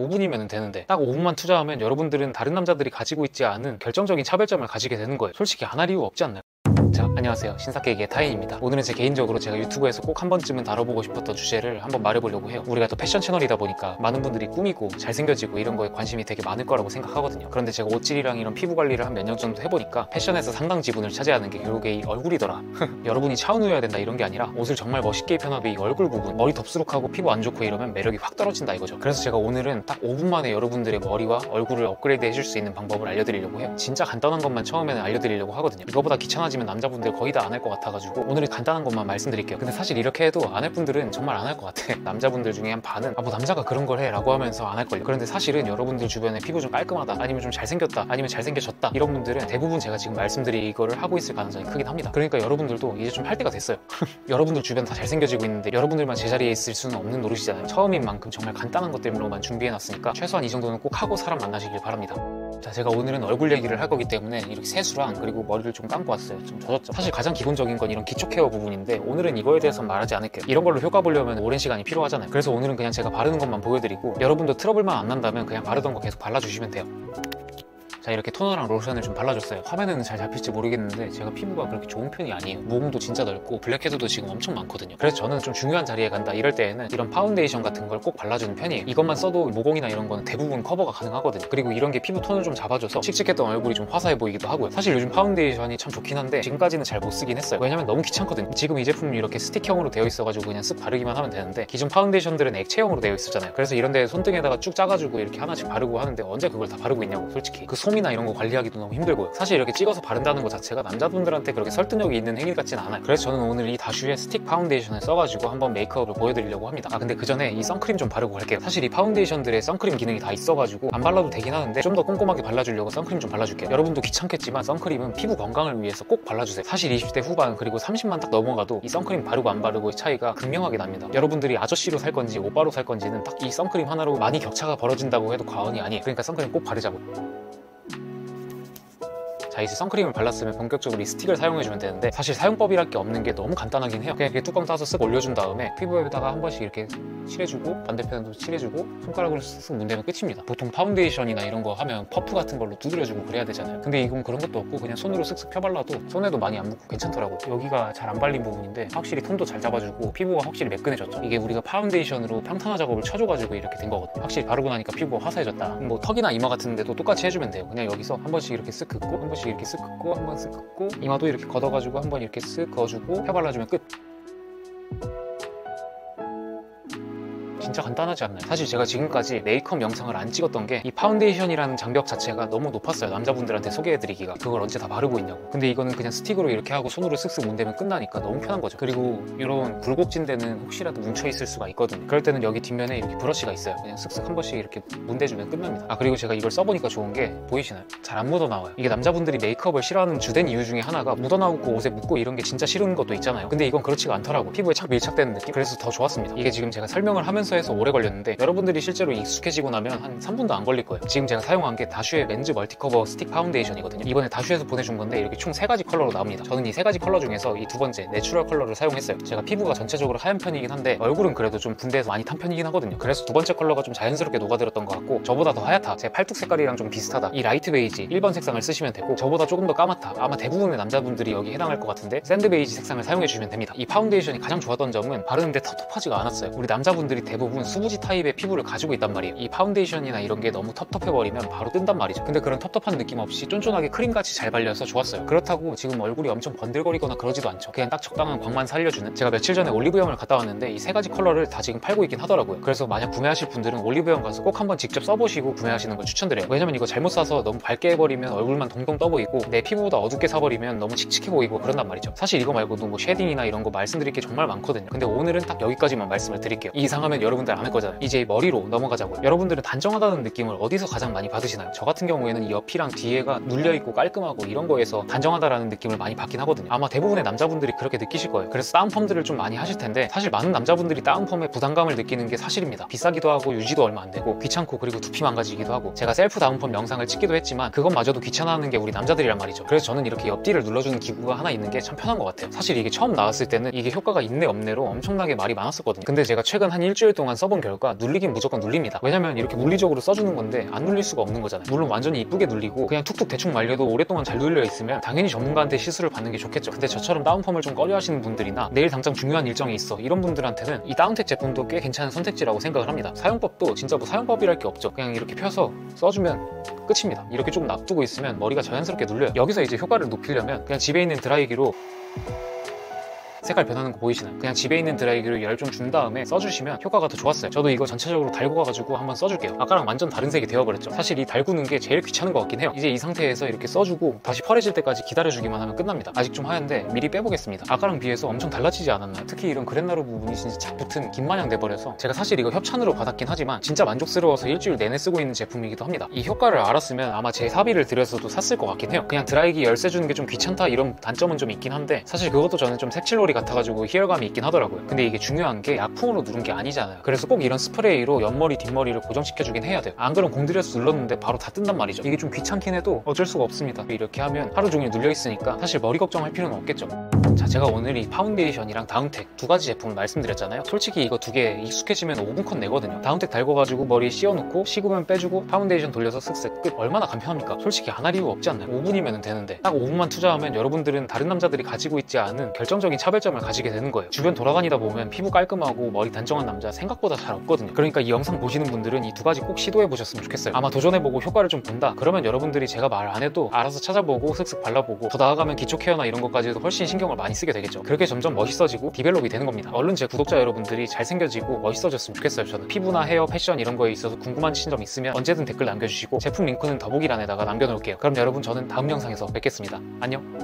5분이면 되는데 딱 5분만 투자하면 여러분들은 다른 남자들이 가지고 있지 않은 결정적인 차별점을 가지게 되는 거예요. 솔직히 안 할 이유 없지 않나요? 자, 안녕하세요. 신사케이크의 타인입니다. 오늘은 제 개인적으로 제가 유튜브에서 꼭 한 번쯤은 다뤄보고 싶었던 주제를 한번 말해보려고 해요. 우리가 또 패션 채널이다 보니까 많은 분들이 꾸미고 잘생겨지고 이런 거에 관심이 되게 많을 거라고 생각하거든요. 그런데 제가 옷질이랑 이런 피부 관리를 한 몇 년 정도 해보니까 패션에서 상당 지분을 차지하는 게 결국에 이 얼굴이더라. 여러분이 차은우여야 된다 이런 게 아니라 옷을 정말 멋있게 입혀놔도 이 얼굴 부분, 머리 덥수룩하고 피부 안 좋고 이러면 매력이 확 떨어진다 이거죠. 그래서 제가 오늘은 딱 5분 만에 여러분들의 머리와 얼굴을 업그레이드 해줄 수 있는 방법을 알려드리려고 해요. 진짜 간단한 것만 처음에는 알려드리려고 하거든요. 이거보다 귀찮아지면 남자분들 거의 다 안 할 것 같아가지고 오늘은 간단한 것만 말씀드릴게요. 근데 사실 이렇게 해도 안 할 분들은 정말 안 할 것 같아. 남자분들 중에 한 반은 뭐 남자가 그런 걸 해 라고 하면서 안 할걸요. 그런데 사실은 여러분들 주변에 피부 좀 깔끔하다, 아니면 좀 잘생겼다, 아니면 잘생겨졌다 이런 분들은 대부분 제가 지금 말씀드린 이거를 하고 있을 가능성이 크긴 합니다. 그러니까 여러분들도 이제 좀 할 때가 됐어요. 여러분들 주변 다 잘생겨지고 있는데 여러분들만 제자리에 있을 수는 없는 노릇이잖아요. 처음인 만큼 정말 간단한 것들로만 준비해놨으니까 최소한 이 정도는 꼭 하고 사람 만나시길 바랍니다. 자, 제가 오늘은 얼굴 얘기를 할 거기 때문에 이렇게 세수랑 그리고 머리를 좀 감고 왔어요. 좀 젖었죠. 사실 가장 기본적인 건 이런 기초 케어 부분인데 오늘은 이거에 대해서 말하지 않을게요. 이런 걸로 효과 보려면 오랜 시간이 필요하잖아요. 그래서 오늘은 그냥 제가 바르는 것만 보여드리고 여러분도 트러블만 안 난다면 그냥 바르던 거 계속 발라주시면 돼요. 자, 이렇게 토너랑 로션을 좀 발라줬어요. 화면에는 잘 잡힐지 모르겠는데 제가 피부가 그렇게 좋은 편이 아니에요. 모공도 진짜 넓고 블랙헤드도 지금 엄청 많거든요. 그래서 저는 좀 중요한 자리에 간다 이럴 때에는 이런 파운데이션 같은 걸 꼭 발라주는 편이에요. 이것만 써도 모공이나 이런 거는 대부분 커버가 가능하거든요. 그리고 이런 게 피부 톤을 좀 잡아줘서 칙칙했던 얼굴이 좀 화사해 보이기도 하고요. 사실 요즘 파운데이션이 참 좋긴 한데 지금까지는 잘 못 쓰긴 했어요. 왜냐면 너무 귀찮거든요. 지금 이 제품이 이렇게 스틱형으로 되어 있어가지고 그냥 쓱 바르기만 하면 되는데 기존 파운데이션들은 액체형으로 되어 있었잖아요. 그래서 이런 데 손등에다가 쭉 짜가지고 이렇게 하나씩 바르고 하는데 언제 그걸 다 바르고 있냐고. 솔직히 그 솜이나 이런 거 관리하기도 너무 힘들고요. 사실 이렇게 찍어서 바른다는 것 자체가 남자분들한테 그렇게 설득력이 있는 행위 같지는 않아요. 그래서 저는 오늘 이 다슈의 스틱 파운데이션을 써가지고 한번 메이크업을 보여드리려고 합니다. 근데 그 전에 이 선크림 좀 바르고 갈게요. 사실 이 파운데이션들의 선크림 기능이 다 있어가지고 안 발라도 되긴 하는데 좀 더 꼼꼼하게 발라주려고 선크림 좀 발라줄게요. 여러분도 귀찮겠지만 선크림은 피부 건강을 위해서 꼭 발라주세요. 사실 20대 후반 그리고 30만 딱 넘어가도 이 선크림 바르고 안 바르고의 차이가 극명하게 납니다. 여러분들이 아저씨로 살 건지 오빠로 살 건지는 딱 이 선크림 하나로 많이 격차가 벌어진다고 해도 과언이 아니에요. 그러니까 선크림 꼭 바르자고. 자, 이제 선크림을 발랐으면 본격적으로 이 스틱을 사용해주면 되는데 사실 사용법이랄 게 없는 게 너무 간단하긴 해요. 그냥 이렇게 뚜껑 따서 쓱 올려준 다음에 피부에다가 한 번씩 이렇게 칠해주고 반대편에도 칠해주고 손가락으로 쓱쓱 문대면 끝입니다. 보통 파운데이션이나 이런 거 하면 퍼프 같은 걸로 두드려주고 그래야 되잖아요. 근데 이건 그런 것도 없고 그냥 손으로 쓱쓱 펴발라도 손에도 많이 안 묻고 괜찮더라고요. 여기가 잘 안 발린 부분인데 확실히 톤도 잘 잡아주고 피부가 확실히 매끈해졌죠. 이게 우리가 파운데이션으로 평탄화 작업을 쳐줘가지고 이렇게 된 거거든요. 확실히 바르고 나니까 피부가 화사해졌다. 뭐 턱이나 이마 같은 데도 똑같이 해주면 돼요. 그냥 여기서 한 번씩 이렇게 쓱 긋고 한 번씩 이렇게 쓱 긋고 한 번 쓱 긋고 이마도 이렇게 걷어가지고 한 번 이렇게 쓱 그어주고 펴발라주면 끝. 진짜 간단하지 않나요? 사실 제가 지금까지 메이크업 영상을 안 찍었던 게 이 파운데이션이라는 장벽 자체가 너무 높았어요. 남자분들한테 소개해드리기가. 그걸 언제 다 바르고 있냐고. 근데 이거는 그냥 스틱으로 이렇게 하고 손으로 쓱쓱 문대면 끝나니까 너무 편한 거죠. 그리고 이런 굴곡진 데는 혹시라도 뭉쳐있을 수가 있거든요. 그럴 때는 여기 뒷면에 이렇게 브러쉬가 있어요. 그냥 쓱쓱 한 번씩 이렇게 문대주면 끝납니다. 그리고 제가 이걸 써보니까 좋은 게 보이시나요? 잘 안 묻어나와요. 이게 남자분들이 메이크업을 싫어하는 주된 이유 중에 하나가 묻어나오고 옷에 묻고 이런 게 진짜 싫은 것도 있잖아요. 근데 이건 그렇지가 않더라고. 피부에 착 밀착되는 느낌? 그래서 더 좋았습니다. 이게 지금 제가 설명을 하면서 해서 오래 걸렸는데 여러분들이 실제로 익숙해지고 나면 한 3분도 안 걸릴 거예요. 지금 제가 사용한 게 다슈의 맨즈 멀티커버 스틱 파운데이션이거든요. 이번에 다슈에서 보내준 건데 이렇게 총 3가지 컬러로 나옵니다. 저는 이 3가지 컬러 중에서 이 두 번째 내추럴 컬러를 사용했어요. 제가 피부가 전체적으로 하얀 편이긴 한데 얼굴은 그래도 좀 분대에서 많이 탄 편이긴 하거든요. 그래서 두 번째 컬러가 좀 자연스럽게 녹아들었던 것 같고 저보다 더 하얗다, 제 팔뚝 색깔이랑 좀 비슷하다, 이 라이트 베이지 1번 색상을 쓰시면 되고 저보다 조금 더 까맣다, 아마 대부분의 남자분들이 여기 해당할 것 같은데 샌드 베이지 색상을 사용해 주시면 됩니다. 이 파운데이션이 가장 좋았던 점은 바르는데 텁텁하지가 않았어요. 우리 남자분들이 대부분 수부지 타입의 피부를 가지고 있단 말이에요. 이 파운데이션이나 이런 게 너무 텁텁해버리면 바로 뜬단 말이죠. 근데 그런 텁텁한 느낌 없이 쫀쫀하게 크림같이 잘 발려서 좋았어요. 그렇다고 지금 얼굴이 엄청 번들거리거나 그러지도 않죠. 그냥 딱 적당한 광만 살려주는. 제가 며칠 전에 올리브영을 갔다 왔는데 이 3가지 컬러를 다 지금 팔고 있긴 하더라고요. 그래서 만약 구매하실 분들은 올리브영 가서 꼭 한번 직접 써보시고 구매하시는 걸 추천드려요. 왜냐면 이거 잘못 사서 너무 밝게 해버리면 얼굴만 동동 떠 보이고 내 피부보다 어둡게 사버리면 너무 칙칙해 보이고 그런단 말이죠. 사실 이거 말고도 뭐 쉐딩이나 이런 거 말씀드릴 게 정말 많거든요. 근데 오늘은 딱 여기까지만 말씀을 드릴게요. 이상하면 여러분들 안 할 거잖아요. 이제 머리로 넘어가자고요. 여러분들은 단정하다는 느낌을 어디서 가장 많이 받으시나요? 저 같은 경우에는 이 옆이랑 뒤에가 눌려있고 깔끔하고 이런 거에서 단정하다라는 느낌을 많이 받긴 하거든요. 아마 대부분의 남자분들이 그렇게 느끼실 거예요. 그래서 다운펌들을 좀 많이 하실 텐데 사실 많은 남자분들이 다운펌에 부담감을 느끼는 게 사실입니다. 비싸기도 하고 유지도 얼마 안 되고 귀찮고 그리고 두피 망가지기도 하고 제가 셀프 다운펌 영상을 찍기도 했지만 그것마저도 귀찮아하는 게 우리 남자들이란 말이죠. 그래서 저는 이렇게 옆뒤를 눌러주는 기구가 하나 있는 게 참 편한 것 같아요. 사실 이게 처음 나왔을 때는 이게 효과가 있네 없네로 엄청나게 말이 많았었거든요. 근데 제가 최근 한 일주일 동안 동안 써본 결과 눌리긴 무조건 눌립니다. 왜냐면 이렇게 물리적으로 써주는 건데 안 눌릴 수가 없는 거잖아요. 물론 완전히 이쁘게 눌리고 그냥 툭툭 대충 말려도 오랫동안 잘 눌려 있으면 당연히 전문가한테 시술을 받는 게 좋겠죠. 근데 저처럼 다운펌을 좀 꺼려 하시는 분들이나 내일 당장 중요한 일정이 있어 이런 분들한테는 이 다운텍 제품도 꽤 괜찮은 선택지라고 생각을 합니다. 사용법도 진짜 뭐 사용법이랄 게 없죠. 그냥 이렇게 펴서 써주면 끝입니다. 이렇게 좀 놔두고 있으면 머리가 자연스럽게 눌려요. 여기서 이제 효과를 높이려면 그냥 집에 있는 드라이기로 색깔 변하는 거 보이시나요? 그냥 집에 있는 드라이기로 열 좀 준 다음에 써주시면 효과가 더 좋았어요. 저도 이거 전체적으로 달고 가가지고 한번 써줄게요. 아까랑 완전 다른 색이 되어버렸죠. 사실 이 달구는 게 제일 귀찮은 것 같긴 해요. 이제 이 상태에서 이렇게 써주고 다시 펄해질 때까지 기다려주기만 하면 끝납니다. 아직 좀 하얀데 미리 빼보겠습니다. 아까랑 비해서 엄청 달라지지 않았나요? 특히 이런 그랜나루 부분이 진짜 착 붙은 긴 마냥 돼버려서 제가 사실 이거 협찬으로 받았긴 하지만 진짜 만족스러워서 일주일 내내 쓰고 있는 제품이기도 합니다. 이 효과를 알았으면 아마 제 사비를 들여서도 샀을 것 같긴 해요. 그냥 드라이기 열쇠 주는 게 좀 귀찮다 이런 단점은 좀 있긴 한데 사실 그것도 저는 좀 색칠놀이 같아가지고 희열감이 있긴 하더라고요. 근데 이게 중요한 게 약품으로 누른 게 아니잖아요. 그래서 꼭 이런 스프레이로 옆머리 뒷머리를 고정시켜주긴 해야 돼요. 안 그럼 공들여서 눌렀는데 바로 다 뜬단 말이죠. 이게 좀 귀찮긴 해도 어쩔 수가 없습니다. 이렇게 하면 하루 종일 눌려 있으니까 사실 머리 걱정할 필요는 없겠죠. 자, 제가 오늘 이 파운데이션이랑 다운텍 두 가지 제품을 말씀드렸잖아요. 솔직히 이거 두 개 익숙해지면 5분 컷 내거든요. 다운텍 달궈가지고 머리에 씌워놓고 식으면 빼주고 파운데이션 돌려서 쓱쓱 끝. 얼마나 간편합니까? 솔직히 안 할 이유 없지 않나요? 5분이면 되는데 딱 5분만 투자하면 여러분들은 다른 남자들이 가지고 있지 않은 결정적인 차별점을 가지게 되는 거예요. 주변 돌아다니다 보면 피부 깔끔하고 머리 단정한 남자 생각보다 잘 없거든요. 그러니까 이 영상 보시는 분들은 이 두 가지 꼭 시도해 보셨으면 좋겠어요. 아마 도전해보고 효과를 좀 본다 그러면 여러분들이 제가 말 안 해도 알아서 찾아보고 슥슥 발라보고 더 나아가면 기초 케어나 이런 것까지도 훨씬 신경을 많이 쓰게 되겠죠. 그렇게 점점 멋있어지고 디벨롭이 되는 겁니다. 얼른 제 구독자 여러분들이 잘생겨지고 멋있어졌으면 좋겠어요. 저는 피부나 헤어, 패션 이런 거에 있어서 궁금하신 점 있으면 언제든 댓글 남겨주시고 제품 링크는 더보기란에다가 남겨놓을게요. 그럼 여러분 저는 다음 영상에서 뵙겠습니다. 안녕.